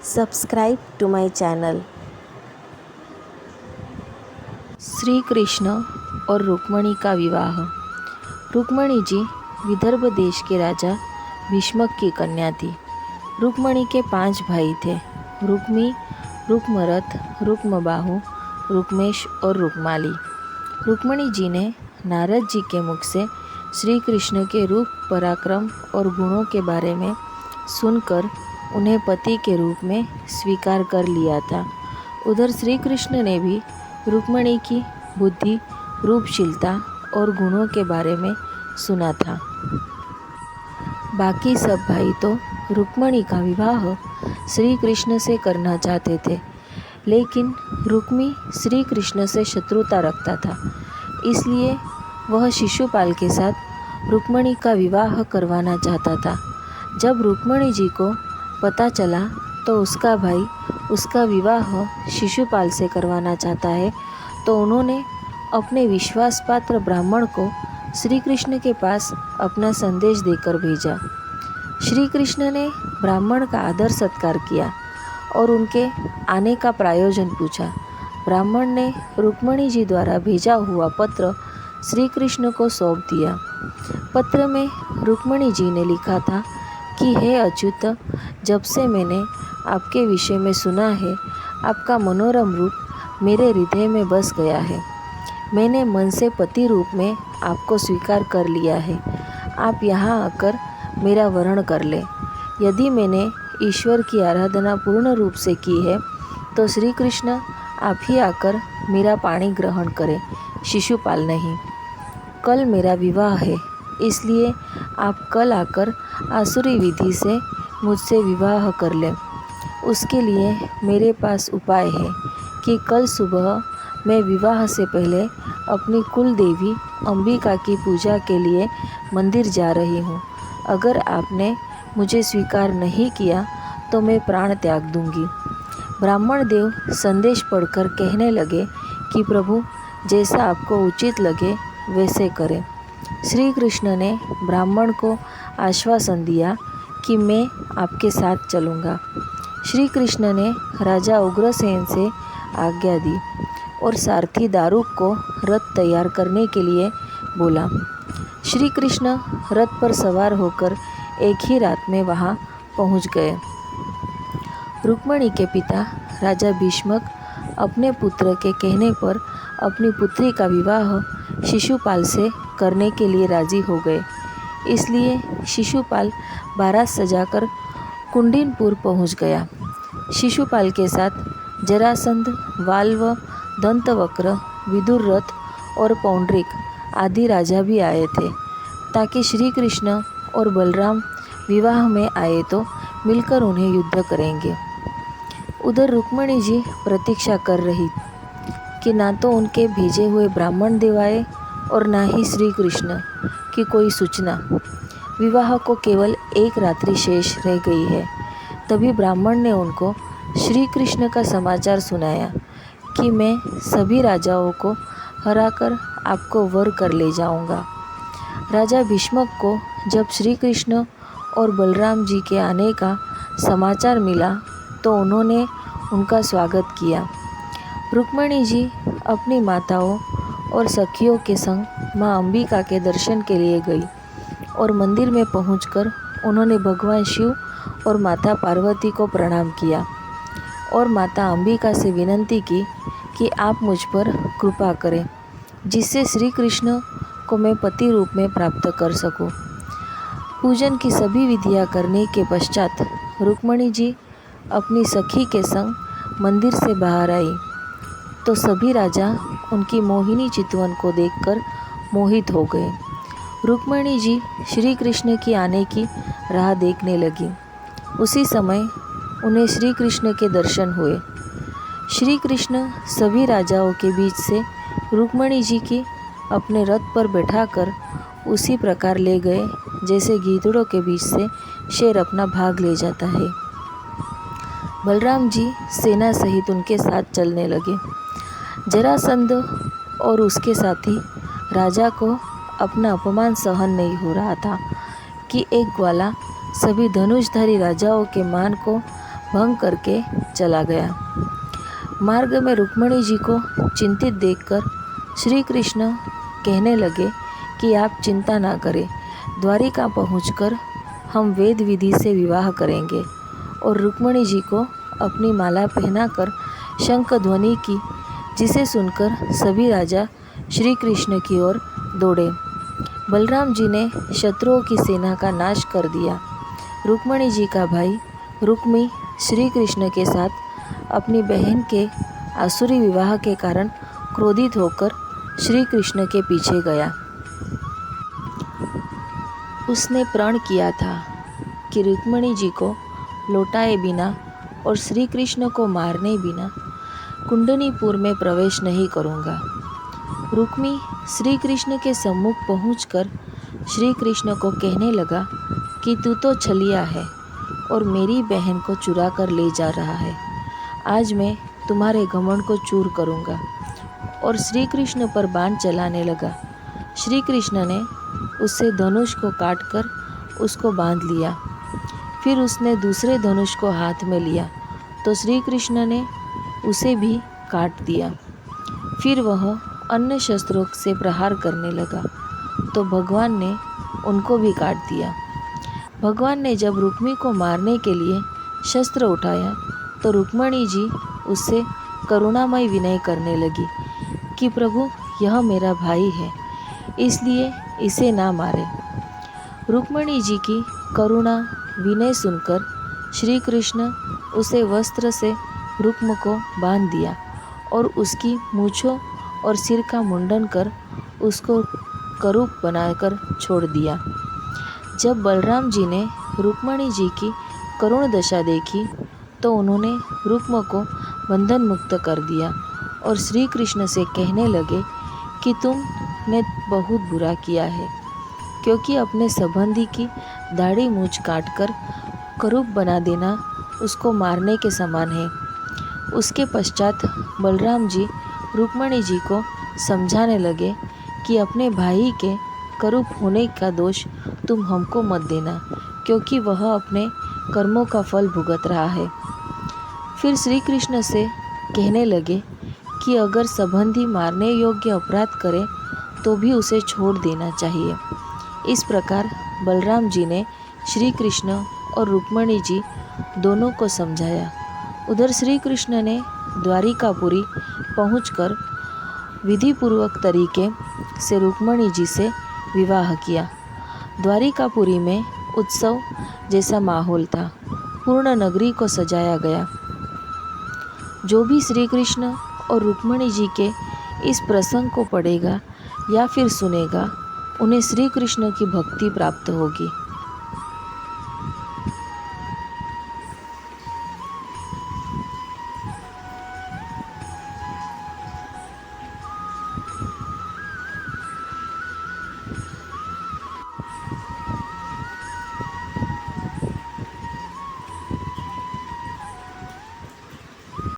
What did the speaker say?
Subscribe to my channel. Shri Krishna और रुक्मिणी का विवाह। रुक्मिणी जी विदर्भ देश के राजा भीष्मक की कन्या थी। रुक्मिणी के 5 भाई थे, रुक्मी, रुक्मरथ, रुक्मबाहु, रुक्मेश और रुक्माली। रुक्मिणी जी ने नारद जी के मुख से श्री कृष्ण के रूप, पराक्रम और गुणों के बारे में सुनकर उन्हें पति के रूप में स्वीकार कर लिया था। उधर श्री कृष्ण ने भी रुक्मिणी की बुद्धि, रूपशीलता और गुणों के बारे में सुना था। बाकी सब भाई तो रुक्मिणी का विवाह श्री कृष्ण से करना चाहते थे, लेकिन रुक्मी श्री कृष्ण से शत्रुता रखता था, इसलिए वह शिशुपाल के साथ रुक्मिणी का विवाह करवाना चाहता था। जब रुक्मिणी जी को पता चला तो उसका भाई उसका विवाह शिशुपाल से करवाना चाहता है, तो उन्होंने अपने विश्वास पात्र ब्राह्मण को श्री कृष्ण के पास अपना संदेश देकर भेजा। श्री कृष्ण ने ब्राह्मण का आदर सत्कार किया और उनके आने का प्रयोजन पूछा। ब्राह्मण ने रुक्मिणी जी द्वारा भेजा हुआ पत्र श्री कृष्ण को सौंप दिया। पत्र में रुक्मिणी जी ने लिखा था कि हे अच्युत, जब से मैंने आपके विषय में सुना है, आपका मनोरम रूप मेरे हृदय में बस गया है। मैंने मन से पति रूप में आपको स्वीकार कर लिया है। आप यहाँ आकर मेरा वरण कर लें। यदि मैंने ईश्वर की आराधना पूर्ण रूप से की है, तो श्री कृष्ण आप ही आकर मेरा पाणी ग्रहण करें, शिशुपाल नहीं। कल मेरा विवाह है, इसलिए आप कल आकर आसुरी विधि से मुझसे विवाह कर लें। उसके लिए मेरे पास उपाय है कि कल सुबह मैं विवाह से पहले अपनी कुल देवी अंबिका की पूजा के लिए मंदिर जा रही हूँ। अगर आपने मुझे स्वीकार नहीं किया तो मैं प्राण त्याग दूंगी। ब्राह्मण देव संदेश पढ़कर कहने लगे कि प्रभु, जैसा आपको उचित लगे वैसे करें। श्री कृष्ण ने ब्राह्मण को आश्वासन दिया कि मैं आपके साथ चलूँगा। श्री कृष्ण ने राजा उग्रसेन से आज्ञा दी और सारथी दारुक को रथ तैयार करने के लिए बोला। श्री कृष्ण रथ पर सवार होकर एक ही रात में वहां पहुंच गए। रुक्मिणी के पिता राजा भीष्मक अपने पुत्र के कहने पर अपनी पुत्री का विवाह शिशुपाल से करने के लिए राजी हो गए। इसलिए शिशुपाल बारात सजाकर कुंडीनपुर पहुंच गया। शिशुपाल के साथ जरासंध, वाल्व, दंतवक्र, विदुररथ और पौंड्रिक आदि राजा भी आए थे, ताकि श्री कृष्ण और बलराम विवाह में आए तो मिलकर उन्हें युद्ध करेंगे। उधर रुक्मिणी जी प्रतीक्षा कर रही कि ना तो उनके भेजे हुए ब्राह्मण देव आए और ना ही श्री कृष्ण की कोई सूचना। विवाह को केवल एक रात्रि शेष रह गई है। तभी ब्राह्मण ने उनको श्री कृष्ण का समाचार सुनाया कि मैं सभी राजाओं को हराकर आपको वर कर ले जाऊंगा। राजा भीष्मक को जब श्री कृष्ण और बलराम जी के आने का समाचार मिला तो उन्होंने उनका स्वागत किया। रुक्मिणी जी अपनी माताओं और सखियों के संग माँ अंबिका के दर्शन के लिए गई और मंदिर में पहुंचकर उन्होंने भगवान शिव और माता पार्वती को प्रणाम किया और माता अंबिका से विनती की कि आप मुझ पर कृपा करें, जिससे श्री कृष्ण को मैं पति रूप में प्राप्त कर सकूं। पूजन की सभी विधियां करने के पश्चात रुक्मिणी जी अपनी सखी के संग मंदिर से बाहर आई तो सभी राजा उनकी मोहिनी चितवन को देखकर मोहित हो गए। रुक्मिणी जी श्री कृष्ण की आने की राह देखने लगी। उसी समय उन्हें श्री कृष्ण के दर्शन हुए। श्री कृष्ण सभी राजाओं के बीच से रुक्मिणी जी की अपने रथ पर बैठाकर उसी प्रकार ले गए जैसे गीदड़ों के बीच से शेर अपना भाग ले जाता है। बलराम जी सेना सहित उनके साथ चलने लगे। जरासंध और उसके साथी राजा को अपना अपमान सहन नहीं हो रहा था कि एक ग्वाला सभी धनुषधारी राजाओं के मान को भंग करके चला गया। मार्ग में रुक्मिणी जी को चिंतित देखकर श्री कृष्ण कहने लगे कि आप चिंता ना करें, द्वारिका पहुंचकर हम वेद विधि से विवाह करेंगे। और रुक्मिणी जी को अपनी माला पहनाकर शंख ध्वनि की, जिसे सुनकर सभी राजा श्री कृष्ण की ओर दौड़े। बलराम जी ने शत्रुओं की सेना का नाश कर दिया। रुक्मिणी जी का भाई रुक्मी श्री कृष्ण के साथ अपनी बहन के आसुरी विवाह के कारण क्रोधित होकर श्री कृष्ण के पीछे गया। उसने प्रण किया था कि रुक्मिणी जी को लौटाए बिना और श्री कृष्ण को मारने बिना कुंडनीपुर में प्रवेश नहीं करूँगा। रुक्मी श्री कृष्ण के सम्मुख पहुंचकर श्री कृष्ण को कहने लगा कि तू तो छलिया है और मेरी बहन को चुरा कर ले जा रहा है। आज मैं तुम्हारे घमंड को चूर करूँगा। और श्री कृष्ण पर बाण चलाने लगा। श्री कृष्ण ने उससे धनुष को काटकर उसको बांध लिया। फिर उसने दूसरे धनुष को हाथ में लिया तो श्री कृष्ण ने उसे भी काट दिया। फिर वह अन्य शस्त्रों से प्रहार करने लगा तो भगवान ने उनको भी काट दिया। भगवान ने जब रुक्मी को मारने के लिए शस्त्र उठाया तो रुक्मिणी जी उससे करुणामय विनय करने लगी कि प्रभु, यह मेरा भाई है, इसलिए इसे ना मारे। रुक्मिणी जी की करुणा विनय सुनकर श्री कृष्ण उसे वस्त्र से रुक्म को बांध दिया और उसकी मूँछों और सिर का मुंडन कर उसको करूप बनाकर छोड़ दिया। जब बलराम जी ने रुक्मिणी जी की करुण दशा देखी तो उन्होंने रुक्म को बंधन मुक्त कर दिया और श्री कृष्ण से कहने लगे कि तुमने बहुत बुरा किया है, क्योंकि अपने संबंधी की दाढ़ी मूछ काटकर करूप बना देना उसको मारने के समान है। उसके पश्चात बलराम जी रुक्मिणी जी को समझाने लगे कि अपने भाई के करूप होने का दोष तुम हमको मत देना, क्योंकि वह अपने कर्मों का फल भुगत रहा है। फिर श्री कृष्ण से कहने लगे कि अगर संबंधी मारने योग्य अपराध करे तो भी उसे छोड़ देना चाहिए। इस प्रकार बलराम जी ने श्री कृष्ण और रुक्मिणी जी दोनों को समझाया। उधर श्री कृष्ण ने द्वारिकापुरी पहुंचकर विधिपूर्वक तरीके से रुक्मिणी जी से विवाह किया। द्वारिकापुरी में उत्सव जैसा माहौल था। पूर्ण नगरी को सजाया गया। जो भी श्री कृष्ण और रुक्मिणी जी के इस प्रसंग को पढ़ेगा या फिर सुनेगा, उन्हें श्री कृष्ण की भक्ति प्राप्त होगी।